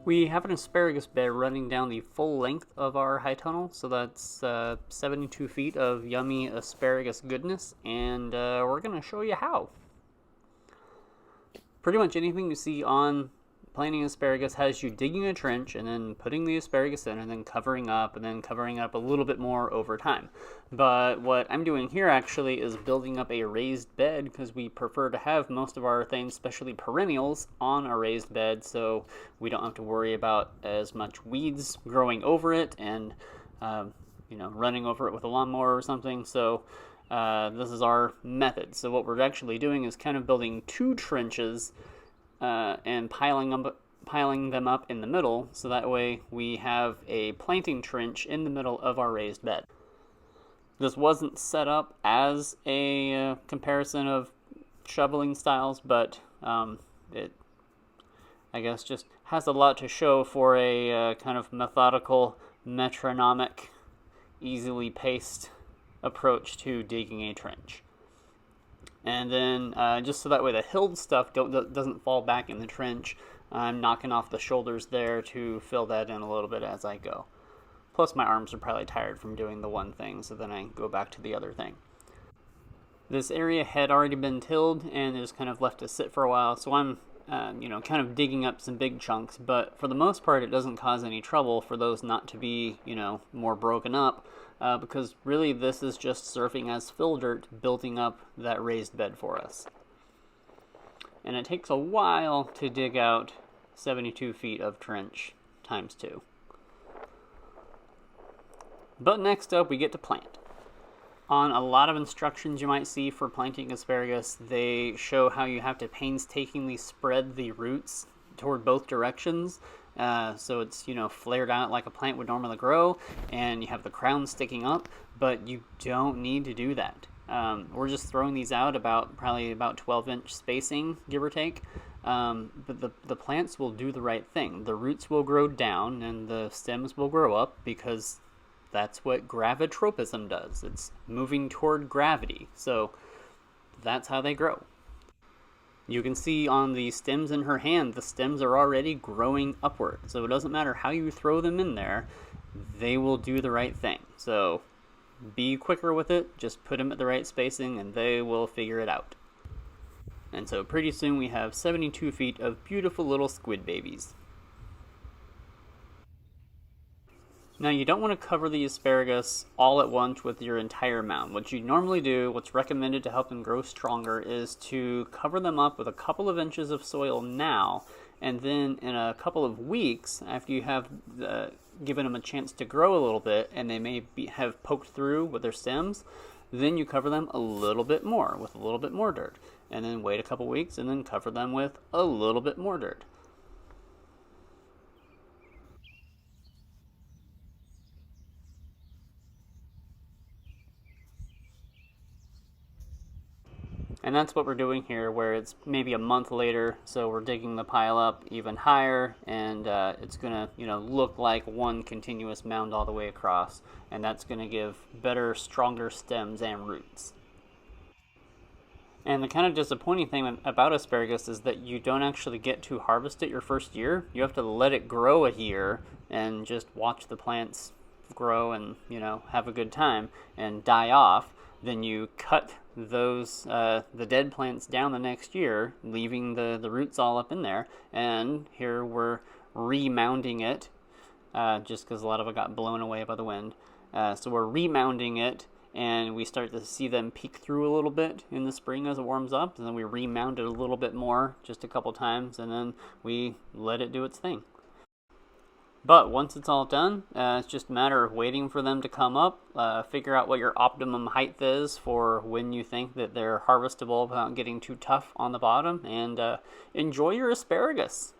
We have an asparagus bed running down the full length of our high tunnel, so that's 72 feet of yummy asparagus goodness, and we're going to show you how. Pretty much anything you see on planting asparagus has you digging a trench and then putting the asparagus in and then covering up and then covering up a little bit more over time. But what I'm doing here actually is building up a raised bed because we prefer to have most of our things, especially perennials, on a raised bed so we don't have to worry about as much weeds growing over it and running over it with a lawnmower or something. So this is our method. So what we're actually doing is kind of building two trenches and piling them up in the middle, so that way we have a planting trench in the middle of our raised bed. This wasn't set up as a comparison of shoveling styles, but it, I guess, just has a lot to show for a kind of methodical, metronomic, easily paced approach to digging a trench. And then just so that way the hilled stuff doesn't fall back in the trench, I'm knocking off the shoulders there to fill that in a little bit as I go. Plus my arms are probably tired from doing the one thing, so then I go back to the other thing. This area had already been tilled and is kind of left to sit for a while, so I'm kind of digging up some big chunks, but for the most part it doesn't cause any trouble for those not to be, more broken up. Because really this is just serving as fill dirt, building up that raised bed for us. And it takes a while to dig out 72 feet of trench times 2. But next up we get to plant. On a lot of instructions you might see for planting asparagus, they show how you have to painstakingly spread the roots toward both directions. So it's, flared out like a plant would normally grow, and you have the crown sticking up, but you don't need to do that. We're just throwing these out probably about 12-inch spacing, give or take. But the plants will do the right thing. The roots will grow down, and the stems will grow up, because that's what gravitropism does. It's moving toward gravity, so that's how they grow. You can see on the stems in her hand, the stems are already growing upward. So it doesn't matter how you throw them in there, they will do the right thing. So be quicker with it, just put them at the right spacing and they will figure it out. And so pretty soon we have 72 feet of beautiful little squid babies. Now you don't want to cover the asparagus all at once with your entire mound. What you normally do, what's recommended to help them grow stronger, is to cover them up with a couple of inches of soil now, and then in a couple of weeks, after you have given them a chance to grow a little bit, and they have poked through with their stems, then you cover them a little bit more with a little bit more dirt, and then wait a couple weeks and then cover them with a little bit more dirt. And that's what we're doing here, where it's maybe a month later, so we're digging the pile up even higher, and it's going to, look like one continuous mound all the way across, and that's going to give better, stronger stems and roots. And the kind of disappointing thing about asparagus is that you don't actually get to harvest it your first year. You have to let it grow a year and just watch the plants grow and, have a good time and die off. Then you cut those the dead plants down the next year, leaving the roots all up in there. And here we're remounding it, just because a lot of it got blown away by the wind. So we're remounding it, and we start to see them peek through a little bit in the spring as it warms up. And then we remound it a little bit more, just a couple times, and then we let it do its thing. But once it's all done, it's just a matter of waiting for them to come up, figure out what your optimum height is for when you think that they're harvestable without getting too tough on the bottom, and enjoy your asparagus.